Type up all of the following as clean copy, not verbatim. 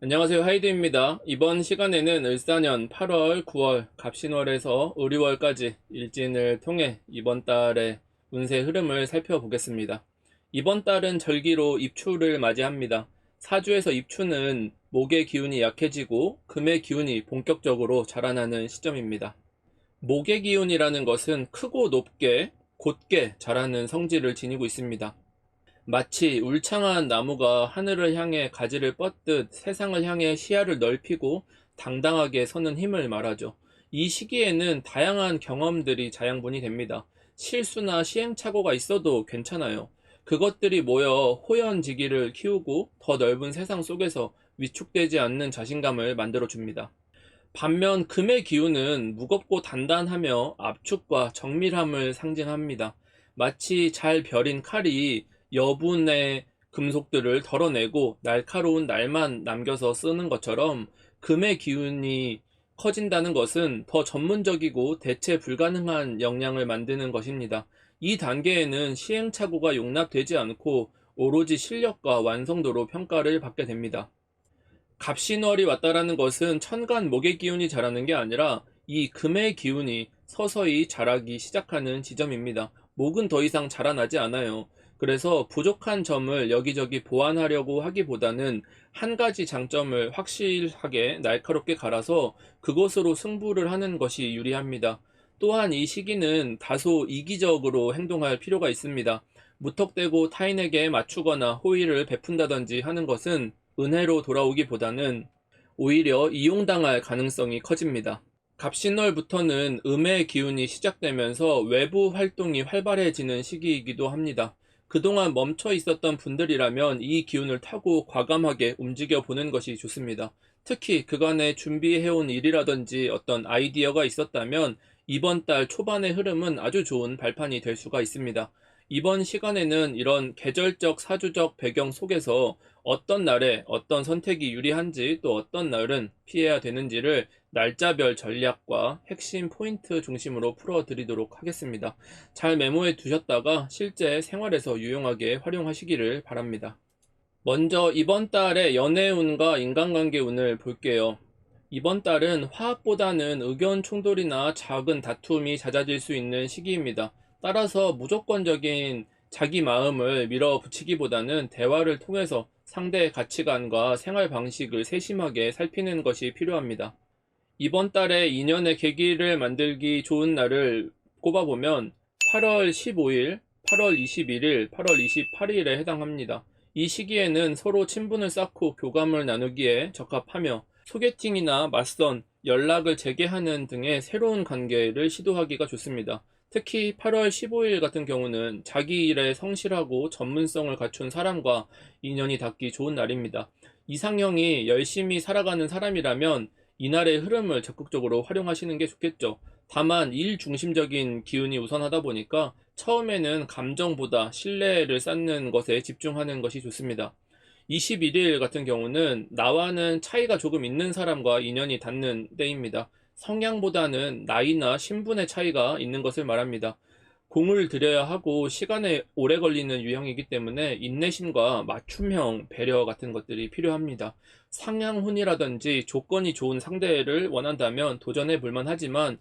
안녕하세요, 하이드입니다. 이번 시간에는 을사년 8월, 9월, 갑신월에서 을유월까지 일진을 통해 이번 달의 운세 흐름을 살펴보겠습니다. 이번 달은 절기로 입추를 맞이합니다. 사주에서 입추는 목의 기운이 약해지고 금의 기운이 본격적으로 자라나는 시점입니다. 목의 기운이라는 것은 크고 높게 곧게 자라는 성질을 지니고 있습니다. 마치 울창한 나무가 하늘을 향해 가지를 뻗듯 세상을 향해 시야를 넓히고 당당하게 서는 힘을 말하죠. 이 시기에는 다양한 경험들이 자양분이 됩니다. 실수나 시행착오가 있어도 괜찮아요. 그것들이 모여 호연지기를 키우고 더 넓은 세상 속에서 위축되지 않는 자신감을 만들어줍니다. 반면 금의 기운은 무겁고 단단하며 압축과 정밀함을 상징합니다. 마치 잘 벼린 칼이 여분의 금속들을 덜어내고 날카로운 날만 남겨서 쓰는 것처럼 금의 기운이 커진다는 것은 더 전문적이고 대체 불가능한 역량을 만드는 것입니다. 이 단계에는 시행착오가 용납되지 않고 오로지 실력과 완성도로 평가를 받게 됩니다. 갑신월이 왔다라는 것은 천간 목의 기운이 자라는 게 아니라 이 금의 기운이 서서히 자라기 시작하는 지점입니다. 목은 더 이상 자라나지 않아요. 그래서 부족한 점을 여기저기 보완하려고 하기보다는 한 가지 장점을 확실하게 날카롭게 갈아서 그것으로 승부를 하는 것이 유리합니다. 또한 이 시기는 다소 이기적으로 행동할 필요가 있습니다. 무턱대고 타인에게 맞추거나 호의를 베푼다든지 하는 것은 은혜로 돌아오기보다는 오히려 이용당할 가능성이 커집니다. 갑신월부터는 음의 기운이 시작되면서 외부 활동이 활발해지는 시기이기도 합니다. 그동안 멈춰 있었던 분들이라면 이 기운을 타고 과감하게 움직여 보는 것이 좋습니다. 특히 그간에 준비해온 일이라든지 어떤 아이디어가 있었다면 이번 달 초반의 흐름은 아주 좋은 발판이 될 수가 있습니다. 이번 시간에는 이런 계절적 사주적 배경 속에서 어떤 날에 어떤 선택이 유리한지 또 어떤 날은 피해야 되는지를 날짜별 전략과 핵심 포인트 중심으로 풀어드리도록 하겠습니다. 잘 메모해 두셨다가 실제 생활에서 유용하게 활용하시기를 바랍니다. 먼저 이번 달의 연애운과 인간관계 운을 볼게요. 이번 달은 화합보다는 의견 충돌이나 작은 다툼이 잦아질 수 있는 시기입니다. 따라서 무조건적인 자기 마음을 밀어붙이기보다는 대화를 통해서 상대의 가치관과 생활 방식을 세심하게 살피는 것이 필요합니다. 이번 달에 인연의 계기를 만들기 좋은 날을 꼽아보면 8월 15일, 8월 21일, 8월 28일에 해당합니다. 이 시기에는 서로 친분을 쌓고 교감을 나누기에 적합하며 소개팅이나 맞선, 연락을 재개하는 등의 새로운 관계를 시도하기가 좋습니다. 특히 8월 15일 같은 경우는 자기 일에 성실하고 전문성을 갖춘 사람과 인연이 닿기 좋은 날입니다. 이상형이 열심히 살아가는 사람이라면 이날의 흐름을 적극적으로 활용하시는 게 좋겠죠. 다만 일 중심적인 기운이 우선하다 보니까 처음에는 감정보다 신뢰를 쌓는 것에 집중하는 것이 좋습니다. 21일 같은 경우는 나와는 차이가 조금 있는 사람과 인연이 닿는 때입니다. 성향보다는 나이나 신분의 차이가 있는 것을 말합니다. 공을 들여야 하고 시간에 오래 걸리는 유형이기 때문에 인내심과 맞춤형 배려 같은 것들이 필요합니다. 상향혼이라든지 조건이 좋은 상대를 원한다면 도전해 볼만 하지만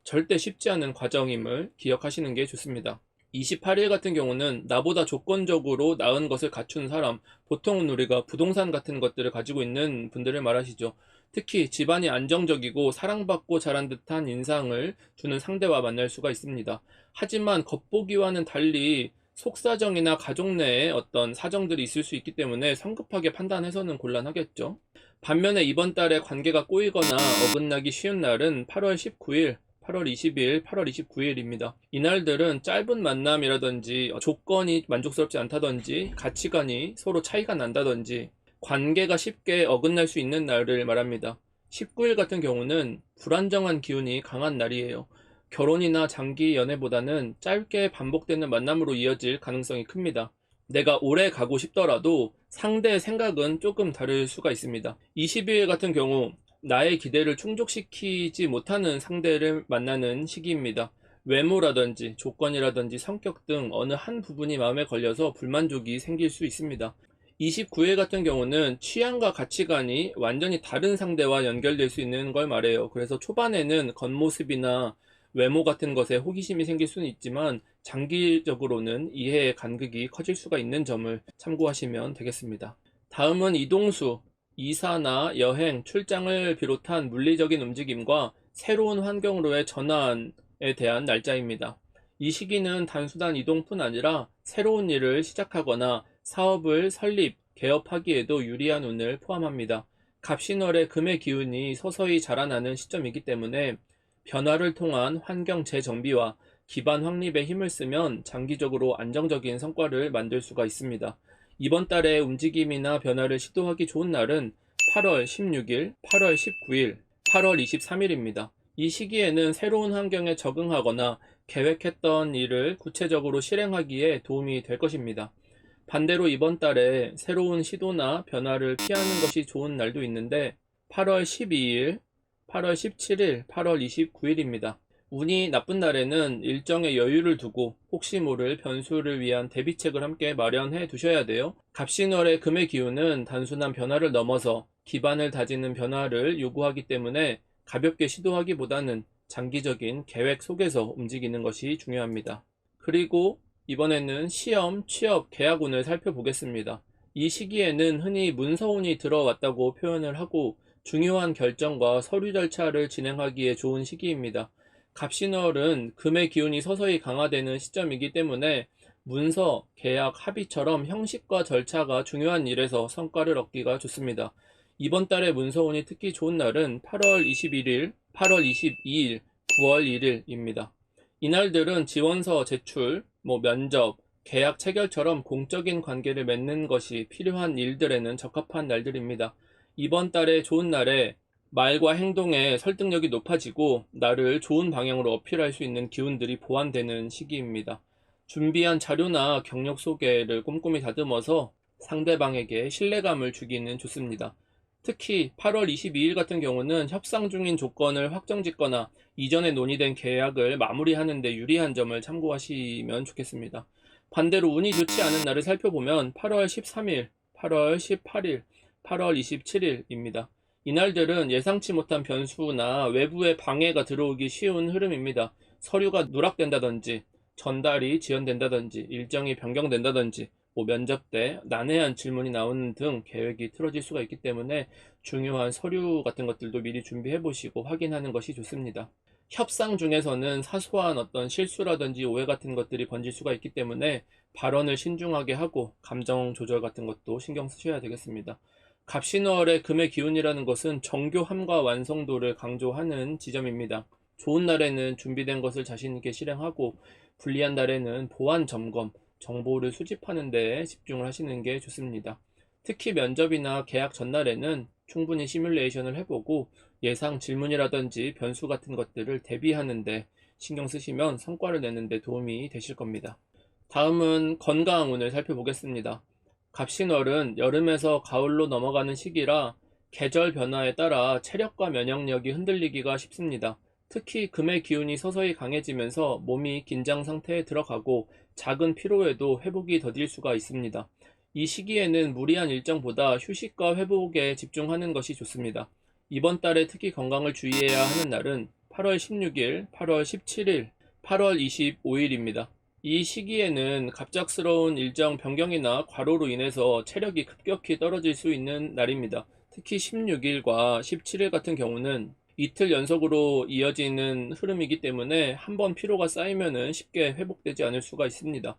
절대 쉽지 않은 과정임을 기억하시는 게 좋습니다. 28일 같은 경우는 나보다 조건적으로 나은 것을 갖춘 사람, 보통은 우리가 부동산 같은 것들을 가지고 있는 분들을 말하시죠. 특히 집안이 안정적이고 사랑받고 자란 듯한 인상을 주는 상대와 만날 수가 있습니다. 하지만 겉보기와는 달리 속사정이나 가족 내에 어떤 사정들이 있을 수 있기 때문에 성급하게 판단해서는 곤란하겠죠. 반면에 이번 달에 관계가 꼬이거나 어긋나기 쉬운 날은 8월 19일, 8월 20일, 8월 29일입니다. 이날들은 짧은 만남이라든지 조건이 만족스럽지 않다든지 가치관이 서로 차이가 난다든지 관계가 쉽게 어긋날 수 있는 날을 말합니다. 19일 같은 경우는 불안정한 기운이 강한 날이에요. 결혼이나 장기 연애보다는 짧게 반복되는 만남으로 이어질 가능성이 큽니다. 내가 오래 가고 싶더라도 상대의 생각은 조금 다를 수가 있습니다. 22일 같은 경우 나의 기대를 충족시키지 못하는 상대를 만나는 시기입니다. 외모라든지 조건이라든지 성격 등 어느 한 부분이 마음에 걸려서 불만족이 생길 수 있습니다. 29일 같은 경우는 취향과 가치관이 완전히 다른 상대와 연결될 수 있는 걸 말해요. 그래서 초반에는 겉모습이나 외모 같은 것에 호기심이 생길 수는 있지만 장기적으로는 이해의 간극이 커질 수가 있는 점을 참고하시면 되겠습니다. 다음은 이동수, 이사나 여행, 출장을 비롯한 물리적인 움직임과 새로운 환경으로의 전환에 대한 날짜입니다. 이 시기는 단순한 이동뿐 아니라 새로운 일을 시작하거나 사업을 설립, 개업하기에도 유리한 운을 포함합니다. 갑신월의 금의 기운이 서서히 자라나는 시점이기 때문에 변화를 통한 환경 재정비와 기반 확립에 힘을 쓰면 장기적으로 안정적인 성과를 만들 수가 있습니다. 이번 달에 움직임이나 변화를 시도하기 좋은 날은 8월 16일, 8월 19일, 8월 23일입니다. 이 시기에는 새로운 환경에 적응하거나 계획했던 일을 구체적으로 실행하기에 도움이 될 것입니다. 반대로 이번 달에 새로운 시도나 변화를 피하는 것이 좋은 날도 있는데 8월 12일, 8월 17일, 8월 29일입니다. 운이 나쁜 날에는 일정에 여유를 두고 혹시 모를 변수를 위한 대비책을 함께 마련해 두셔야 돼요. 갑신월의 금의 기운은 단순한 변화를 넘어서 기반을 다지는 변화를 요구하기 때문에 가볍게 시도하기보다는 장기적인 계획 속에서 움직이는 것이 중요합니다. 그리고 이번에는 시험, 취업, 계약운을 살펴보겠습니다. 이 시기에는 흔히 문서운이 들어왔다고 표현을 하고 중요한 결정과 서류 절차를 진행하기에 좋은 시기입니다. 갑신월은 금의 기운이 서서히 강화되는 시점이기 때문에 문서, 계약, 합의처럼 형식과 절차가 중요한 일에서 성과를 얻기가 좋습니다. 이번 달에 문서운이 특히 좋은 날은 8월 21일, 8월 22일, 9월 1일입니다. 이날들은 지원서 제출, 면접, 계약 체결처럼 공적인 관계를 맺는 것이 필요한 일들에는 적합한 날들입니다. 이번 달에 좋은 날에 말과 행동의 설득력이 높아지고 나를 좋은 방향으로 어필할 수 있는 기운들이 보완되는 시기입니다. 준비한 자료나 경력 소개를 꼼꼼히 다듬어서 상대방에게 신뢰감을 주기는 좋습니다. 특히 8월 22일 같은 경우는 협상 중인 조건을 확정짓거나 이전에 논의된 계약을 마무리하는 데 유리한 점을 참고하시면 좋겠습니다. 반대로 운이 좋지 않은 날을 살펴보면 8월 13일, 8월 18일, 8월 27일입니다. 이날들은 예상치 못한 변수나 외부의 방해가 들어오기 쉬운 흐름입니다. 서류가 누락된다든지, 전달이 지연된다든지, 일정이 변경된다든지, 면접 때 난해한 질문이 나오는 등 계획이 틀어질 수가 있기 때문에 중요한 서류 같은 것들도 미리 준비해 보시고 확인하는 것이 좋습니다. 협상 중에서는 사소한 어떤 실수라든지 오해 같은 것들이 번질 수가 있기 때문에 발언을 신중하게 하고 감정 조절 같은 것도 신경 쓰셔야 되겠습니다. 갑신월의 금의 기운이라는 것은 정교함과 완성도를 강조하는 지점입니다. 좋은 날에는 준비된 것을 자신 있게 실행하고 불리한 날에는 보완 점검, 정보를 수집하는 데 집중을 하시는 게 좋습니다. 특히 면접이나 계약 전날에는 충분히 시뮬레이션을 해보고 예상 질문이라든지 변수 같은 것들을 대비하는데 신경 쓰시면 성과를 내는데 도움이 되실 겁니다. 다음은 건강운을 살펴보겠습니다. 갑신월은 여름에서 가을로 넘어가는 시기라 계절 변화에 따라 체력과 면역력이 흔들리기가 쉽습니다. 특히 금의 기운이 서서히 강해지면서 몸이 긴장 상태에 들어가고 작은 피로에도 회복이 더딜 수가 있습니다. 이 시기에는 무리한 일정보다 휴식과 회복에 집중하는 것이 좋습니다. 이번 달에 특히 건강을 주의해야 하는 날은 8월 16일, 8월 17일, 8월 25일입니다. 이 시기에는 갑작스러운 일정 변경이나 과로로 인해서 체력이 급격히 떨어질 수 있는 날입니다. 특히 16일과 17일 같은 경우는 이틀 연속으로 이어지는 흐름이기 때문에 한번 피로가 쌓이면은 쉽게 회복되지 않을 수가 있습니다.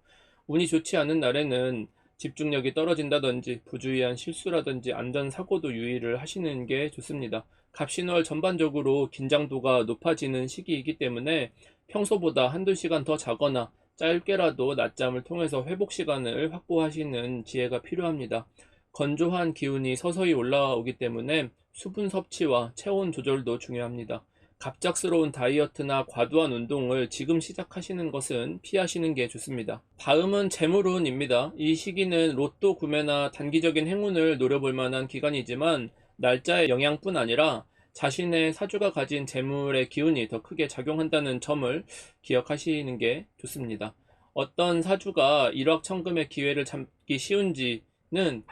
운이 좋지 않은 날에는 집중력이 떨어진다든지 부주의한 실수라든지 안전사고도 유의를 하시는 게 좋습니다. 갑신월 전반적으로 긴장도가 높아지는 시기이기 때문에 평소보다 한두 시간 더 자거나 짧게라도 낮잠을 통해서 회복 시간을 확보하시는 지혜가 필요합니다. 건조한 기운이 서서히 올라오기 때문에 수분 섭취와 체온 조절도 중요합니다. 갑작스러운 다이어트나 과도한 운동을 지금 시작하시는 것은 피하시는 게 좋습니다. 다음은 재물운입니다. 이 시기는 로또 구매나 단기적인 행운을 노려볼 만한 기간이지만 날짜의 영향뿐 아니라 자신의 사주가 가진 재물의 기운이 더 크게 작용한다는 점을 기억하시는 게 좋습니다. 어떤 사주가 일확천금의 기회를 잡기 쉬운지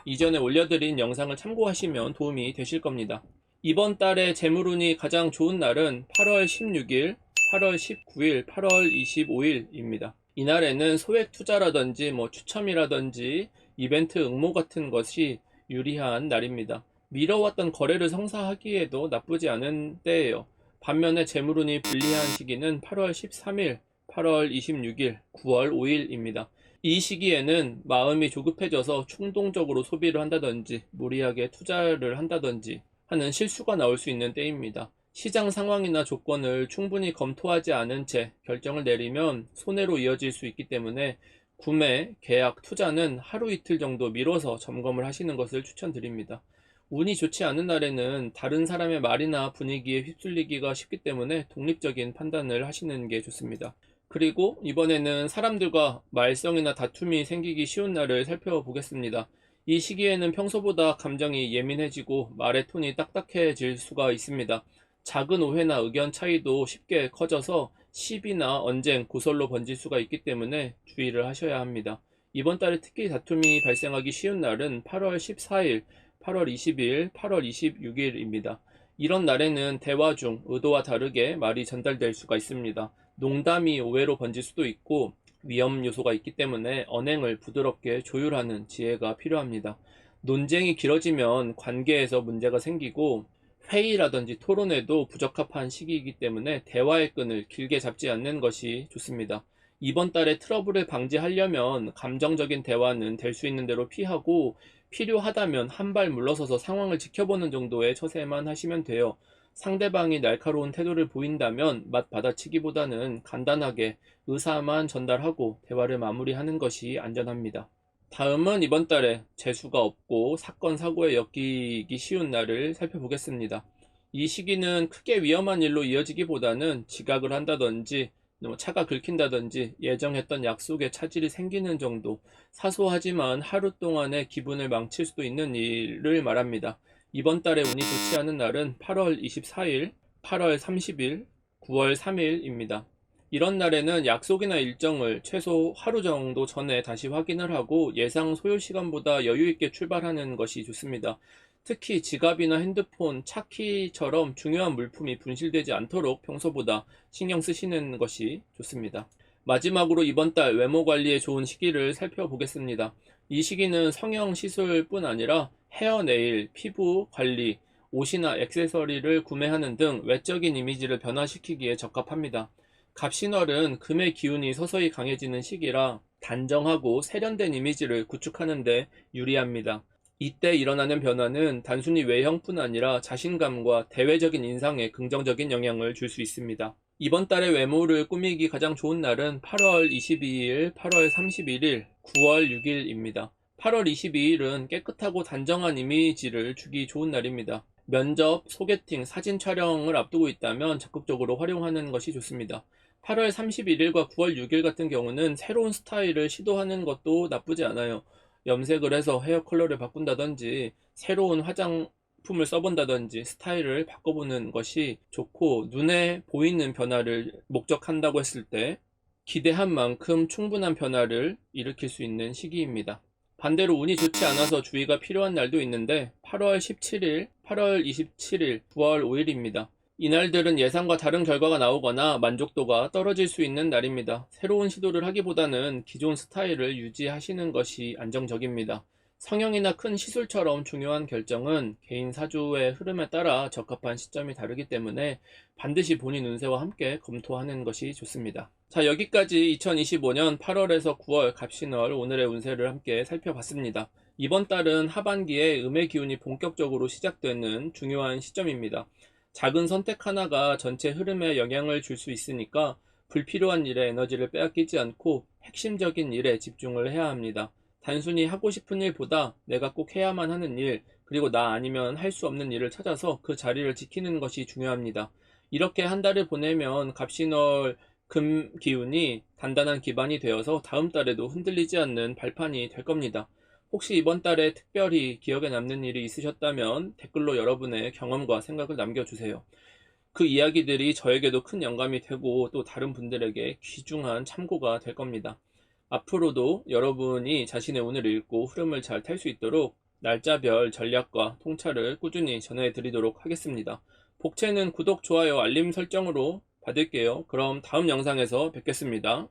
이전에 올려드린 영상을 참고하시면 도움이 되실 겁니다. 이번 달에 재물운이 가장 좋은 날은 8월 16일, 8월 19일, 8월 25일입니다. 이날에는 소액 투자라든지 추첨이라든지 이벤트 응모 같은 것이 유리한 날입니다. 미뤄왔던 거래를 성사하기에도 나쁘지 않은 때예요. 반면에 재물운이 불리한 시기는 8월 13일, 8월 26일, 9월 5일입니다. 이 시기에는 마음이 조급해져서 충동적으로 소비를 한다든지 무리하게 투자를 한다든지 하는 실수가 나올 수 있는 때입니다. 시장 상황이나 조건을 충분히 검토하지 않은 채 결정을 내리면 손해로 이어질 수 있기 때문에 구매, 계약, 투자는 하루 이틀 정도 미뤄서 점검을 하시는 것을 추천드립니다. 운이 좋지 않은 날에는 다른 사람의 말이나 분위기에 휩쓸리기가 쉽기 때문에 독립적인 판단을 하시는 게 좋습니다. 그리고 이번에는 사람들과 말썽이나 다툼이 생기기 쉬운 날을 살펴보겠습니다. 이 시기에는 평소보다 감정이 예민해지고 말의 톤이 딱딱해질 수가 있습니다. 작은 오해나 의견 차이도 쉽게 커져서 시비나 언쟁, 고설로 번질 수가 있기 때문에 주의를 하셔야 합니다. 이번 달에 특히 다툼이 발생하기 쉬운 날은 8월 14일, 8월 20일, 8월 26일입니다. 이런 날에는 대화 중 의도와 다르게 말이 전달될 수가 있습니다. 농담이 오해로 번질 수도 있고 위험 요소가 있기 때문에 언행을 부드럽게 조율하는 지혜가 필요합니다. 논쟁이 길어지면 관계에서 문제가 생기고 회의라든지 토론에도 부적합한 시기이기 때문에 대화의 끈을 길게 잡지 않는 것이 좋습니다. 이번 달에 트러블을 방지하려면 감정적인 대화는 될 수 있는 대로 피하고 필요하다면 한 발 물러서서 상황을 지켜보는 정도의 처세만 하시면 돼요. 상대방이 날카로운 태도를 보인다면 맛 받아치기보다는 간단하게 의사만 전달하고 대화를 마무리하는 것이 안전합니다. 다음은 이번 달에 재수가 없고 사건, 사고에 엮이기 쉬운 날을 살펴보겠습니다. 이 시기는 크게 위험한 일로 이어지기보다는 지각을 한다든지 차가 긁힌다든지 예정했던 약속에 차질이 생기는 정도 사소하지만 하루 동안의 기분을 망칠 수도 있는 일을 말합니다. 이번 달에 운이 좋지 않은 날은 8월 24일, 8월 30일, 9월 3일입니다. 이런 날에는 약속이나 일정을 최소 하루 정도 전에 다시 확인을 하고 예상 소요 시간보다 여유 있게 출발하는 것이 좋습니다. 특히 지갑이나 핸드폰, 차키처럼 중요한 물품이 분실되지 않도록 평소보다 신경 쓰시는 것이 좋습니다. 마지막으로 이번 달 외모 관리에 좋은 시기를 살펴보겠습니다. 이 시기는 성형 시술뿐 아니라 헤어, 네일, 피부 관리, 옷이나 액세서리를 구매하는 등 외적인 이미지를 변화시키기에 적합합니다. 갑신월은 금의 기운이 서서히 강해지는 시기라 단정하고 세련된 이미지를 구축하는 데 유리합니다. 이때 일어나는 변화는 단순히 외형뿐 아니라 자신감과 대외적인 인상에 긍정적인 영향을 줄 수 있습니다. 이번 달의 외모를 꾸미기 가장 좋은 날은 8월 22일, 8월 31일, 9월 6일입니다. 8월 22일은 깨끗하고 단정한 이미지를 주기 좋은 날입니다. 면접, 소개팅, 사진 촬영을 앞두고 있다면 적극적으로 활용하는 것이 좋습니다. 8월 31일과 9월 6일 같은 경우는 새로운 스타일을 시도하는 것도 나쁘지 않아요. 염색을 해서 헤어 컬러를 바꾼다든지 새로운 화장품을 써본다든지 스타일을 바꿔보는 것이 좋고 눈에 보이는 변화를 목적한다고 했을 때 기대한 만큼 충분한 변화를 일으킬 수 있는 시기입니다. 반대로 운이 좋지 않아서 주의가 필요한 날도 있는데 8월 17일, 8월 27일, 9월 5일입니다. 이날들은 예상과 다른 결과가 나오거나 만족도가 떨어질 수 있는 날입니다. 새로운 시도를 하기보다는 기존 스타일을 유지하시는 것이 안정적입니다. 성형이나 큰 시술처럼 중요한 결정은 개인 사주의 흐름에 따라 적합한 시점이 다르기 때문에 반드시 본인 운세와 함께 검토하는 것이 좋습니다. 자, 여기까지 2025년 8월에서 9월 갑신월 오늘의 운세를 함께 살펴봤습니다. 이번 달은 하반기에 음의 기운이 본격적으로 시작되는 중요한 시점입니다. 작은 선택 하나가 전체 흐름에 영향을 줄 수 있으니까 불필요한 일에 에너지를 빼앗기지 않고 핵심적인 일에 집중을 해야 합니다. 단순히 하고 싶은 일보다 내가 꼭 해야만 하는 일, 그리고 나 아니면 할 수 없는 일을 찾아서 그 자리를 지키는 것이 중요합니다. 이렇게 한 달을 보내면 갑신월 금 기운이 단단한 기반이 되어서 다음 달에도 흔들리지 않는 발판이 될 겁니다. 혹시 이번 달에 특별히 기억에 남는 일이 있으셨다면 댓글로 여러분의 경험과 생각을 남겨주세요. 그 이야기들이 저에게도 큰 영감이 되고 또 다른 분들에게 귀중한 참고가 될 겁니다. 앞으로도 여러분이 자신의 운을 읽고 흐름을 잘 탈 수 있도록 날짜별 전략과 통찰을 꾸준히 전해드리도록 하겠습니다. 복채는 구독, 좋아요, 알림 설정으로 받을게요. 그럼 다음 영상에서 뵙겠습니다.